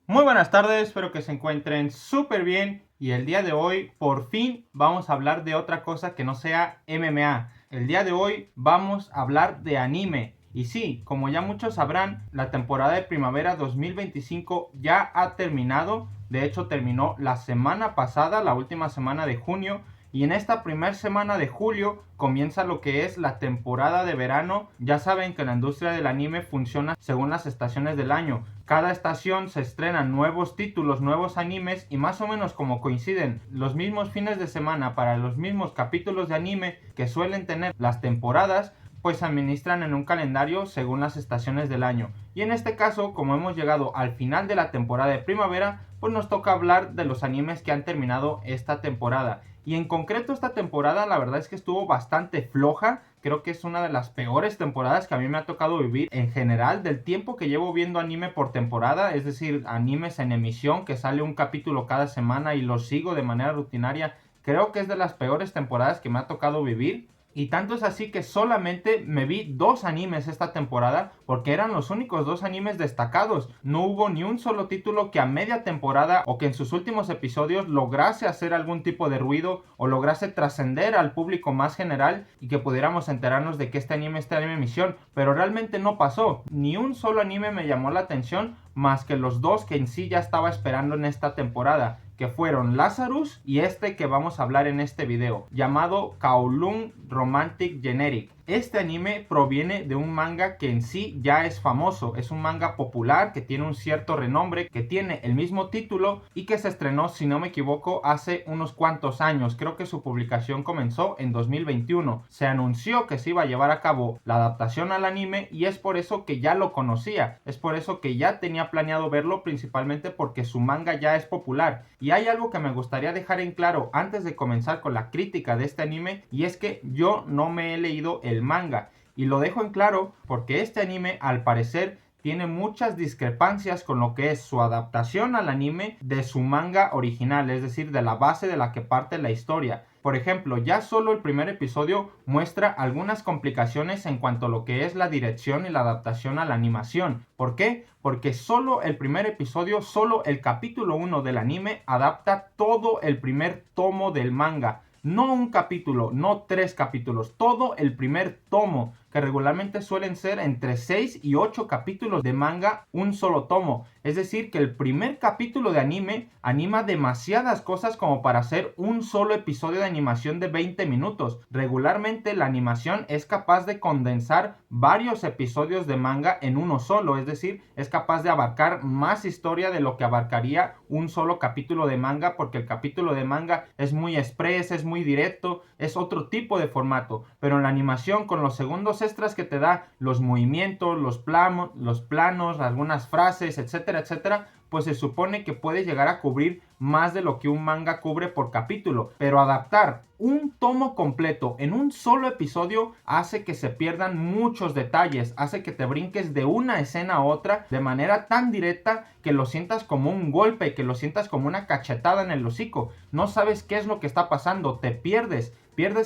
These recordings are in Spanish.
Muy buenas tardes, espero que se encuentren súper bien y el día de hoy por fin vamos a hablar de otra cosa que no sea MMA. El día de hoy vamos a hablar de anime. Y sí, como ya muchos sabrán, la temporada de primavera 2025 ya ha terminado. De hecho, terminó la semana pasada, la última semana de junio. Y en esta primera semana de julio comienza lo que es la temporada de verano. Ya saben que la industria del anime funciona según las estaciones del año. Cada estación se estrenan nuevos títulos, nuevos animes y más o menos como coinciden los mismos fines de semana para los mismos capítulos de anime que suelen tener las temporadas, pues se administran en un calendario según las estaciones del año. Y en este caso, como hemos llegado al final de la temporada de primavera, pues nos toca hablar de los animes que han terminado esta temporada. Y en concreto esta temporada la verdad es que estuvo bastante floja. Creo que es una de las peores temporadas que a mí me ha tocado vivir en general del tiempo que llevo viendo anime por temporada, es decir, animes en emisión que sale un capítulo cada semana y lo sigo de manera rutinaria. Creo que es de las peores temporadas que me ha tocado vivir. Y tanto es así que solamente me vi 2 animes esta temporada porque eran los únicos 2 animes destacados. No hubo ni un solo título que a media temporada o que en sus últimos episodios lograse hacer algún tipo de ruido o lograse trascender al público más general y que pudiéramos enterarnos de que este anime está en emisión. Pero realmente no pasó. Ni un solo anime me llamó la atención más que los 2 que en sí ya estaba esperando en esta temporada, que fueron Lazarus y este que vamos a hablar en este video, llamado Kowloon Romantic Generic. Este anime proviene de un manga que en sí ya es famoso, es un manga popular que tiene un cierto renombre, que tiene el mismo título y que se estrenó, si no me equivoco, hace unos cuantos años. Creo que su publicación comenzó en 2021. Se anunció que se iba a llevar a cabo la adaptación al anime y es por eso que ya lo conocía, es por eso que ya tenía planeado verlo, principalmente porque su manga ya es popular. Y hay algo que me gustaría dejar en claro antes de comenzar con la crítica de este anime, y es que yo no me he leído el manga, y lo dejo en claro porque este anime al parecer tiene muchas discrepancias con lo que es su adaptación al anime de su manga original, es decir, de la base de la que parte la historia. Por ejemplo, ya solo el primer episodio muestra algunas complicaciones en cuanto a lo que es la dirección y la adaptación a la animación. ¿Por qué? Porque solo el primer episodio, solo el capítulo 1 del anime adapta todo el primer tomo del manga. No un capítulo, no 3 capítulos, todo el primer tomo, que regularmente suelen ser entre 6 y 8 capítulos de manga, un solo tomo. Es decir, que el primer capítulo de anime anima demasiadas cosas como para hacer un solo episodio de animación de 20 minutos. Regularmente la animación es capaz de condensar varios episodios de manga en uno solo, es decir, es capaz de abarcar más historia de lo que abarcaría un solo capítulo de manga, porque el capítulo de manga es muy express, es muy directo, es otro tipo de formato. Pero en la animación, con los segundos extras que te da, los movimientos, los planos, algunas frases, etcétera, etcétera, pues se supone que puede llegar a cubrir más de lo que un manga cubre por capítulo. Pero adaptar un tomo completo en un solo episodio hace que se pierdan muchos detalles, hace que te brinques de una escena a otra de manera tan directa que lo sientas como un golpe, que lo sientas como una cachetada en el hocico. No sabes qué es lo que está pasando, te pierdes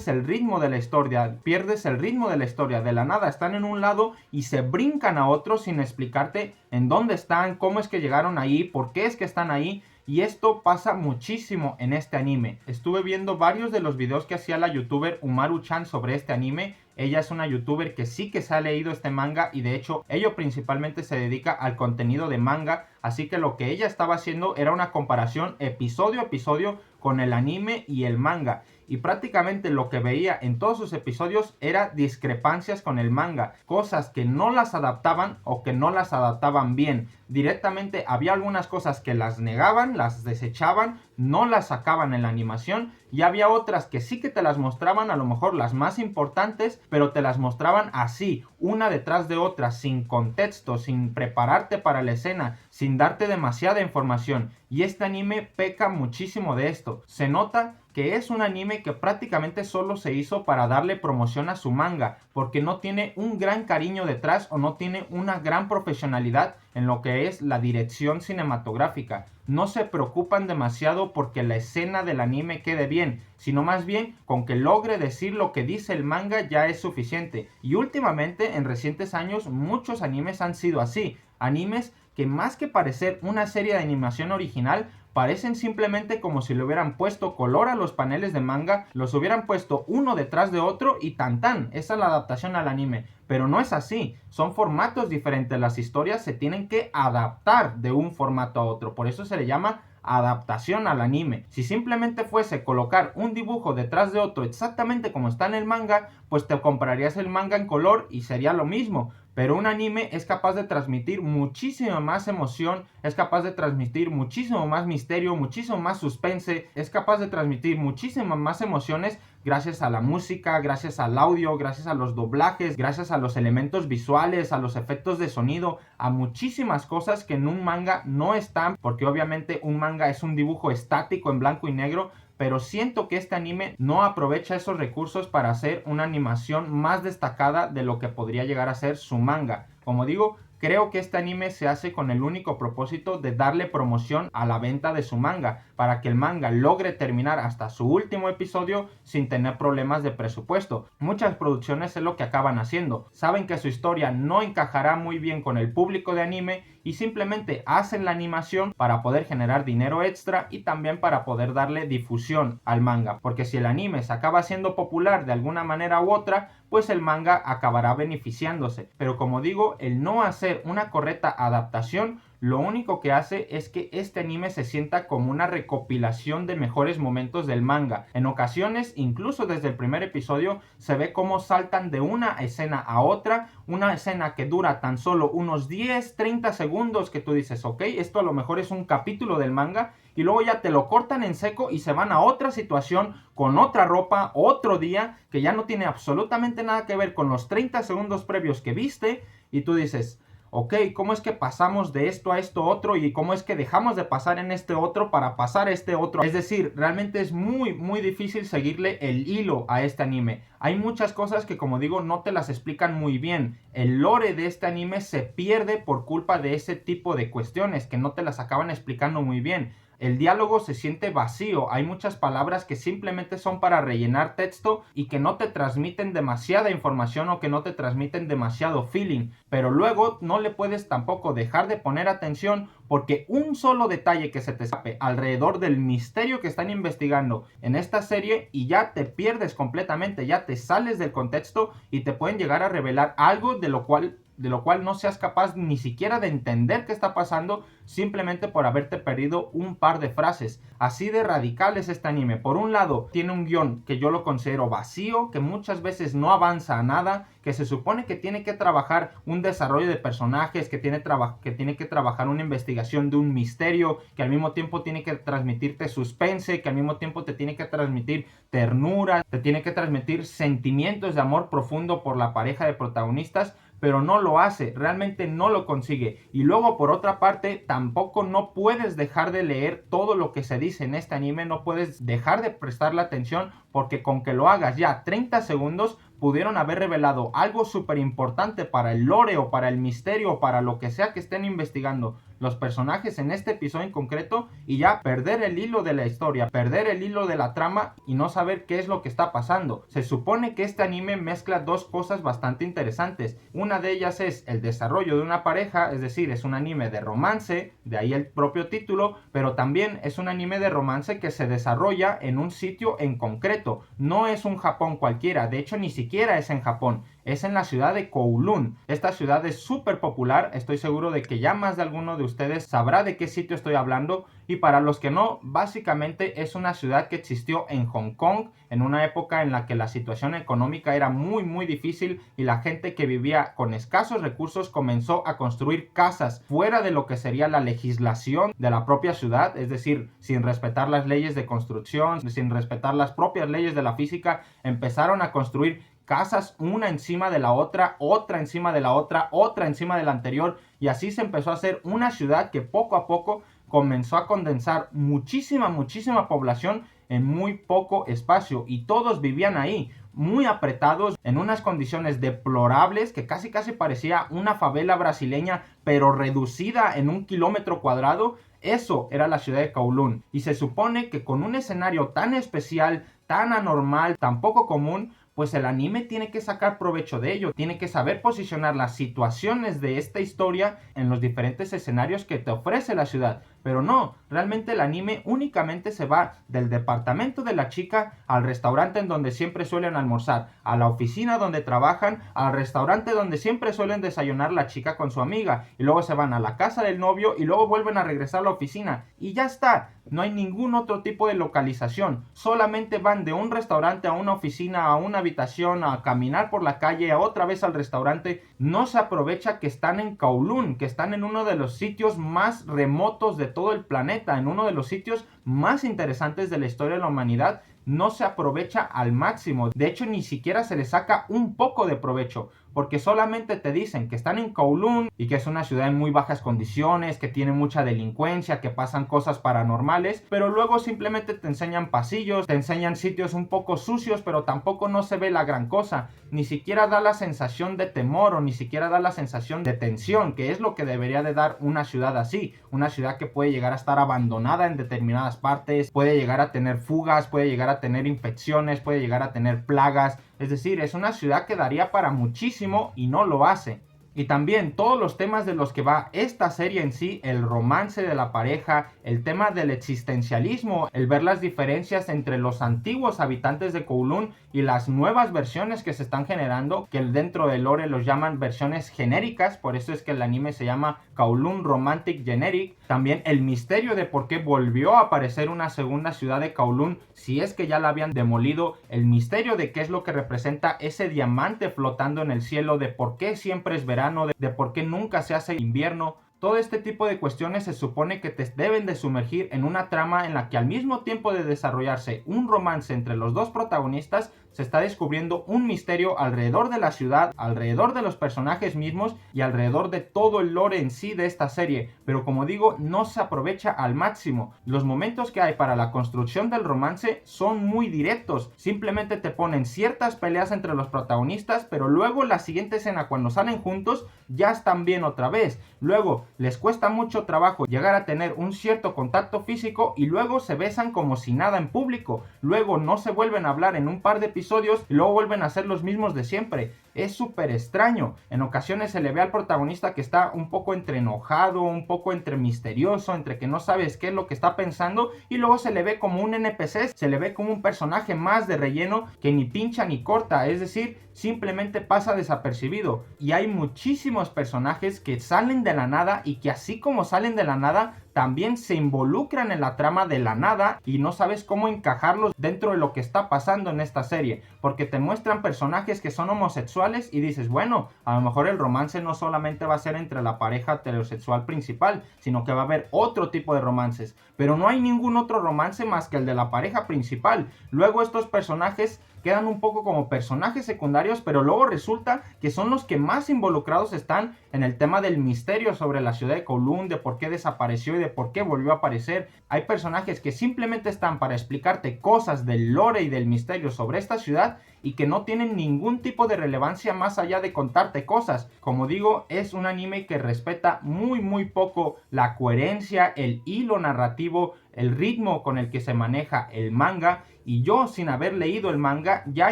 el ritmo de la historia, de la nada están en un lado y se brincan a otro sin explicarte en dónde están, cómo es que llegaron ahí, por qué es que están ahí. Y esto pasa muchísimo en este anime. Estuve viendo varios de los videos que hacía la youtuber Umaru-chan sobre este anime. Ella es una youtuber que sí que se ha leído este manga y de hecho ella principalmente se dedica al contenido de manga, así que lo que ella estaba haciendo era una comparación episodio a episodio con el anime y el manga. Y prácticamente lo que veía en todos sus episodios era discrepancias con el manga, cosas que no las adaptaban o que no las adaptaban bien. Directamente había algunas cosas que las negaban, las desechaban, no las sacaban en la animación, y había otras que sí que te las mostraban, a lo mejor las más importantes, pero te las mostraban así, una detrás de otra, sin contexto, sin prepararte para la escena, sin darte demasiada información. Y este anime peca muchísimo de esto. Se nota que es un anime que prácticamente solo se hizo para darle promoción a su manga, porque no tiene un gran cariño detrás o no tiene una gran profesionalidad en lo que es la dirección cinematográfica. No se preocupan demasiado porque la escena del anime quede bien, sino más bien con que logre decir lo que dice el manga ya es suficiente. Y últimamente, en recientes años, muchos animes han sido así. Animes que más que parecer una serie de animación original, parecen simplemente como si le hubieran puesto color a los paneles de manga, los hubieran puesto uno detrás de otro y tan tan, esa es la adaptación al anime. Pero no es así, son formatos diferentes, las historias se tienen que adaptar de un formato a otro, por eso se le llama adaptación al anime. Si simplemente fuese colocar un dibujo detrás de otro exactamente como está en el manga, pues te comprarías el manga en color y sería lo mismo. Pero un anime es capaz de transmitir muchísima más emoción, es capaz de transmitir muchísimo más misterio, muchísimo más suspense, es capaz de transmitir muchísimas más emociones gracias a la música, gracias al audio, gracias a los doblajes, gracias a los elementos visuales, a los efectos de sonido, a muchísimas cosas que en un manga no están, porque obviamente un manga es un dibujo estático en blanco y negro, pero siento que este anime no aprovecha esos recursos para hacer una animación más destacada de lo que podría llegar a ser su manga. Como digo, creo que este anime se hace con el único propósito de darle promoción a la venta de su manga, para que el manga logre terminar hasta su último episodio sin tener problemas de presupuesto. Muchas producciones es lo que acaban haciendo, saben que su historia no encajará muy bien con el público de anime y simplemente hacen la animación para poder generar dinero extra y también para poder darle difusión al manga, porque si el anime se acaba siendo popular de alguna manera u otra, pues el manga acabará beneficiándose. Pero como digo, el no hacer una correcta adaptación lo único que hace es que este anime se sienta como una recopilación de mejores momentos del manga. En ocasiones, incluso desde el primer episodio, se ve cómo saltan de una escena a otra, una escena que dura tan solo unos 10-30 segundos que tú dices, ok, esto a lo mejor es un capítulo del manga, y luego ya te lo cortan en seco y se van a otra situación, con otra ropa, otro día, que ya no tiene absolutamente nada que ver con los 30 segundos previos que viste, y tú dices, ok, ¿cómo es que pasamos de esto a esto otro? ¿Y cómo es que dejamos de pasar en este otro para pasar a este otro? Es decir, realmente es muy difícil seguirle el hilo a este anime. Hay muchas cosas que, como digo, no te las explican muy bien. El lore de este anime se pierde por culpa de ese tipo de cuestiones que no te las acaban explicando muy bien. El diálogo se siente vacío, hay muchas palabras que simplemente son para rellenar texto y que no te transmiten demasiada información o que no te transmiten demasiado feeling, pero luego no le puedes tampoco dejar de poner atención porque un solo detalle que se te escape alrededor del misterio que están investigando en esta serie y ya te pierdes completamente, ya te sales del contexto y te pueden llegar a revelar algo de lo cual no seas capaz ni siquiera de entender qué está pasando simplemente por haberte perdido un par de frases. Así de radical es este anime. Por un lado, tiene un guión que yo lo considero vacío, que muchas veces no avanza a nada, que se supone que tiene que trabajar un desarrollo de personajes, que tiene que trabajar una investigación de un misterio, que al mismo tiempo tiene que transmitirte suspense, que al mismo tiempo te tiene que transmitir ternura, te tiene que transmitir sentimientos de amor profundo por la pareja de protagonistas, pero no lo hace, realmente no lo consigue. Y luego, por otra parte, tampoco no puedes dejar de leer todo lo que se dice en este anime, no puedes dejar de prestarle atención, porque con que lo hagas ya 30 segundos pudieron haber revelado algo súper importante para el lore o para el misterio o para lo que sea que estén investigando los personajes en este episodio en concreto y ya perder el hilo de la historia, perder el hilo de la trama y no saber qué es lo que está pasando. Se supone que este anime mezcla dos cosas bastante interesantes. Una de ellas es el desarrollo de una pareja, es decir, es un anime de romance, de ahí el propio título, pero también es un anime de romance que se desarrolla en un sitio en concreto. No es un Japón cualquiera, de hecho ni siquiera es en Japón. Es en la ciudad de Kowloon. Esta ciudad es súper popular, estoy seguro de que ya más de alguno de ustedes sabrá de qué sitio estoy hablando, y para los que no, básicamente es una ciudad que existió en Hong Kong en una época en la que la situación económica era muy difícil y la gente que vivía con escasos recursos comenzó a construir casas fuera de lo que sería la legislación de la propia ciudad, es decir, sin respetar las leyes de construcción, sin respetar las propias leyes de la física, empezaron a construir casas una encima de la otra, otra encima de la otra, otra encima de la anterior, y así se empezó a hacer una ciudad que poco a poco comenzó a condensar muchísima población en muy poco espacio, y todos vivían ahí muy apretados en unas condiciones deplorables que casi parecía una favela brasileña pero reducida en 1 kilómetro cuadrado. Eso era la ciudad de Kowloon, y se supone que con un escenario tan especial, tan anormal, tan poco común, pues el anime tiene que sacar provecho de ello, tiene que saber posicionar las situaciones de esta historia en los diferentes escenarios que te ofrece la ciudad. Pero no, realmente el anime únicamente se va del departamento de la chica al restaurante en donde siempre suelen almorzar, a la oficina donde trabajan, al restaurante donde siempre suelen desayunar la chica con su amiga, y luego se van a la casa del novio y luego vuelven a regresar a la oficina y ya está. No hay ningún otro tipo de localización, solamente van de un restaurante a una oficina, a una habitación, a caminar por la calle, a otra vez al restaurante. No se aprovecha que están en Kowloon, que están en uno de los sitios más remotos de todo el planeta, en uno de los sitios más interesantes de la historia de la humanidad. No se aprovecha al máximo, de hecho ni siquiera se le saca un poco de provecho, porque solamente te dicen que están en Kowloon y que es una ciudad en muy bajas condiciones, que tiene mucha delincuencia, que pasan cosas paranormales, pero luego simplemente te enseñan pasillos, te enseñan sitios un poco sucios, pero tampoco no se ve la gran cosa, ni siquiera da la sensación de temor o ni siquiera da la sensación de tensión, que es lo que debería de dar una ciudad así, una ciudad que puede llegar a estar abandonada en determinadas partes, puede llegar a tener fugas, puede llegar a tener infecciones, puede llegar a tener plagas. Es decir, es una ciudad que daría para muchísimo y no lo hace. Y también todos los temas de los que va esta serie en sí, el romance de la pareja, el tema del existencialismo, el ver las diferencias entre los antiguos habitantes de Kowloon y las nuevas versiones que se están generando, que dentro del lore los llaman versiones genéricas, por eso es que el anime se llama Kowloon Romantic Generic. También el misterio de por qué volvió a aparecer una segunda ciudad de Kowloon si es que ya la habían demolido, el misterio de qué es lo que representa ese diamante flotando en el cielo, de por qué siempre es verano, de por qué nunca se hace invierno. Todo este tipo de cuestiones se supone que te deben de sumergir en una trama en la que al mismo tiempo de desarrollarse un romance entre los dos protagonistas, se está descubriendo un misterio alrededor de la ciudad, alrededor de los personajes mismos y alrededor de todo el lore en sí de esta serie. Pero como digo, no se aprovecha al máximo. Los momentos que hay para la construcción del romance son muy directos. Simplemente te ponen ciertas peleas entre los protagonistas, pero luego la siguiente escena cuando salen juntos ya están bien otra vez. Luego les cuesta mucho trabajo llegar a tener un cierto contacto físico y luego se besan como si nada en público. Luego no se vuelven a hablar en un par de episodios y luego vuelven a ser los mismos de siempre. Es súper extraño. En ocasiones se le ve al protagonista que está un poco entre enojado, un poco entre misterioso, entre que no sabes qué es lo que está pensando, y luego se le ve como un NPC, se le ve como un personaje más de relleno que ni pincha ni corta, es decir, simplemente pasa desapercibido. Y hay muchísimos personajes que salen de la nada y que así como salen de la nada, también se involucran en la trama de la nada y no sabes cómo encajarlos dentro de lo que está pasando en esta serie, porque te muestran personajes que son homosexuales y dices, bueno, a lo mejor el romance no solamente va a ser entre la pareja heterosexual principal, sino que va a haber otro tipo de romances, pero no hay ningún otro romance más que el de la pareja principal. Luego estos personajes quedan un poco como personajes secundarios, pero luego resulta que son los que más involucrados están en el tema del misterio sobre la ciudad de Kowloon, de por qué desapareció y de por qué volvió a aparecer. Hay personajes que simplemente están para explicarte cosas del lore y del misterio sobre esta ciudad y que no tienen ningún tipo de relevancia más allá de contarte cosas. Como digo, es un anime que respeta muy poco la coherencia, el hilo narrativo, el ritmo con el que se maneja el manga, y yo, sin haber leído el manga, ya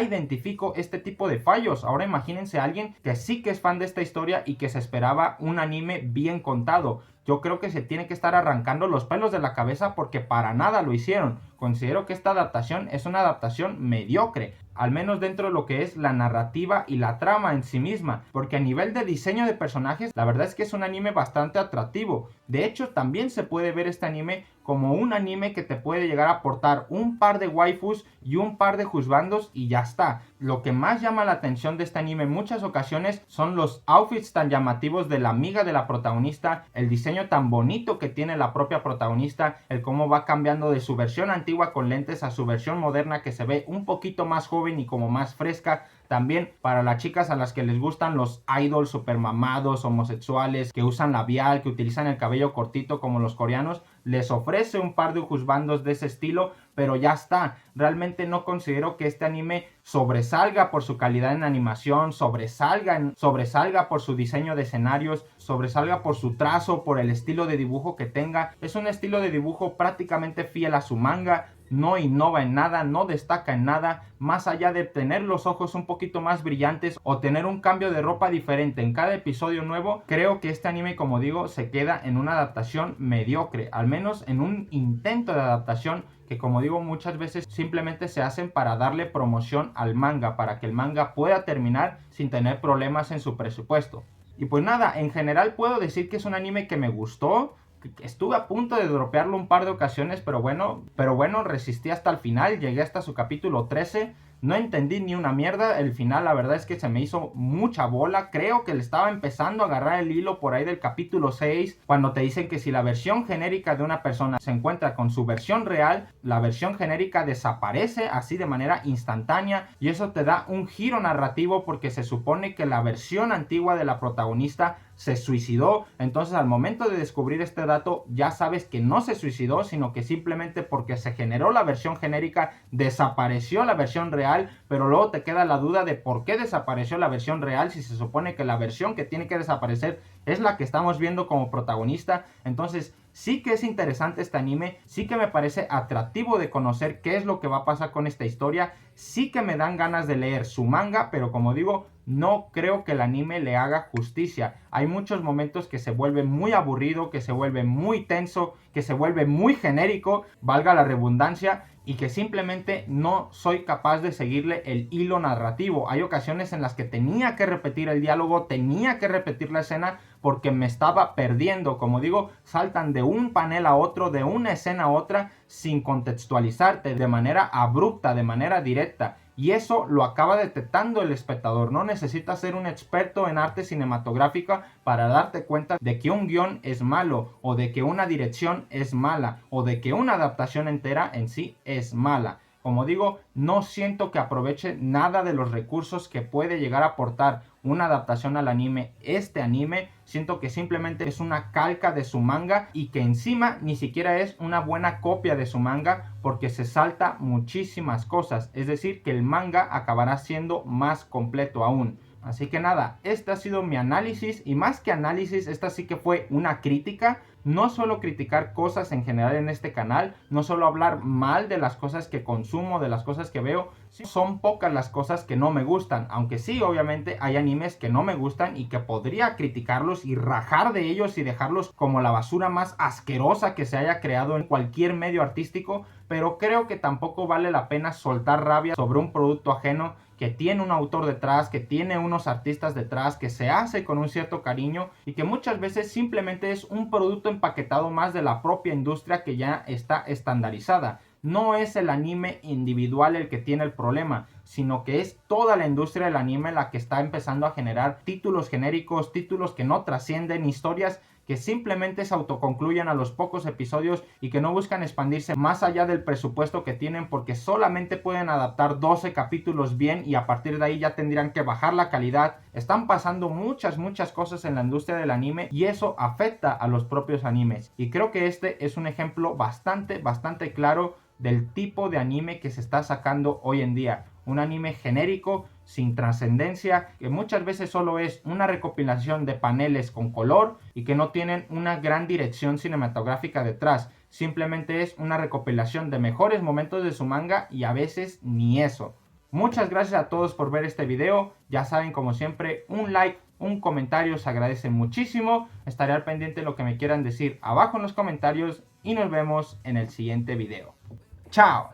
identifico este tipo de fallos. Ahora imagínense a alguien que sí que es fan de esta historia y que se esperaba un anime bien contado. Yo creo que se tiene que estar arrancando los pelos de la cabeza porque para nada lo hicieron. Considero que esta adaptación es una adaptación mediocre, al menos dentro de lo que es la narrativa y la trama en sí misma, porque a nivel de diseño de personajes, la verdad es que es un anime bastante atractivo. De hecho, también se puede ver este anime como un anime que te puede llegar a aportar un par de waifus y un par de juzbandos y ya está. Lo que más llama la atención de este anime en muchas ocasiones son los outfits tan llamativos de la amiga de la protagonista, el diseño tan bonito que tiene la propia protagonista, el cómo va cambiando de su versión antigua con lentes a su versión moderna que se ve un poquito más joven y como más fresca. También para las chicas a las que les gustan los idols super mamados, homosexuales, que usan labial, que utilizan el cabello cortito como los coreanos, les ofrece un par de juzbandos de ese estilo, pero ya está. Realmente no considero que este anime sobresalga por su calidad en animación, sobresalga por su diseño de escenarios, sobresalga por su trazo, por el estilo de dibujo que tenga. Es un estilo de dibujo prácticamente fiel a su manga. no innova en nada, no destaca en nada, más allá de tener los ojos un poquito más brillantes o tener un cambio de ropa diferente en cada episodio nuevo. Creo que este anime, como digo, se queda en una adaptación mediocre, al menos en un intento de adaptación que, como digo, muchas veces simplemente se hacen para darle promoción al manga, para que el manga pueda terminar sin tener problemas en su presupuesto. Y pues nada, en general puedo decir que es un anime que me gustó. Estuve a punto de dropearlo un par de ocasiones, pero bueno, resistí hasta el final, llegué hasta su capítulo 13. No entendí ni una mierda, el final la verdad es que se me hizo mucha bola. Creo que le estaba empezando a agarrar el hilo por ahí del capítulo 6, cuando te dicen que si la versión genérica de una persona se encuentra con su versión real, la versión genérica desaparece así de manera instantánea, y eso te da un giro narrativo porque se supone que la versión antigua de la protagonista se suicidó. Entonces, al momento de descubrir este dato, ya sabes que no se suicidó, sino que simplemente porque se generó la versión genérica desapareció la versión real. Pero luego te queda la duda de por qué desapareció la versión real si se supone que la versión que tiene que desaparecer es la que estamos viendo como protagonista. Entonces sí que es interesante este anime, sí que me parece atractivo de conocer qué es lo que va a pasar con esta historia, sí que me dan ganas de leer su manga, pero como digo, no creo que el anime le haga justicia. Hay muchos momentos que se vuelve muy aburrido, que se vuelve muy tenso, que se vuelve muy genérico, valga la redundancia, y que simplemente no soy capaz de seguirle el hilo narrativo. Hay ocasiones en las que tenía que repetir el diálogo, tenía que repetir la escena, porque me estaba perdiendo. Como digo, saltan de un panel a otro, de una escena a otra, sin contextualizarte, de manera abrupta, de manera directa. Y eso lo acaba detectando el espectador. No necesitas ser un experto en arte cinematográfica para darte cuenta de que un guión es malo, o de que una dirección es mala, o de que una adaptación entera en sí es mala. Como digo, no siento que aproveche nada de los recursos que puede llegar a aportar una adaptación al anime. Este anime siento que simplemente es una calca de su manga, y que encima ni siquiera es una buena copia de su manga, porque se salta muchísimas cosas. Es decir, que el manga acabará siendo más completo aún. Así que nada, este ha sido mi análisis, y más que análisis, esta sí que fue una crítica. No suelo criticar cosas en general en este canal, no suelo hablar mal de las cosas que consumo, de las cosas que veo. Son pocas las cosas que no me gustan, aunque sí, obviamente hay animes que no me gustan y que podría criticarlos y rajar de ellos y dejarlos como la basura más asquerosa que se haya creado en cualquier medio artístico, pero creo que tampoco vale la pena soltar rabia sobre un producto ajeno que tiene un autor detrás, que tiene unos artistas detrás, que se hace con un cierto cariño, y que muchas veces simplemente es un producto empaquetado más de la propia industria que ya está estandarizada. No es el anime individual el que tiene el problema, sino que es toda la industria del anime la que está empezando a generar títulos genéricos, títulos que no trascienden, historias que simplemente se autoconcluyen a los pocos episodios y que no buscan expandirse más allá del presupuesto que tienen, porque solamente pueden adaptar 12 capítulos bien y a partir de ahí ya tendrían que bajar la calidad. Están pasando muchas cosas en la industria del anime y eso afecta a los propios animes, y creo que este es un ejemplo bastante claro del tipo de anime que se está sacando hoy en día. Un anime genérico, sin trascendencia, que muchas veces solo es una recopilación de paneles con color y que no tienen una gran dirección cinematográfica detrás. Simplemente es una recopilación de mejores momentos de su manga y a veces ni eso. Muchas gracias a todos por ver este video. Ya saben, como siempre, un like, un comentario se agradece muchísimo. Estaré al pendiente de lo que me quieran decir abajo en los comentarios y nos vemos en el siguiente video. ¡Chao!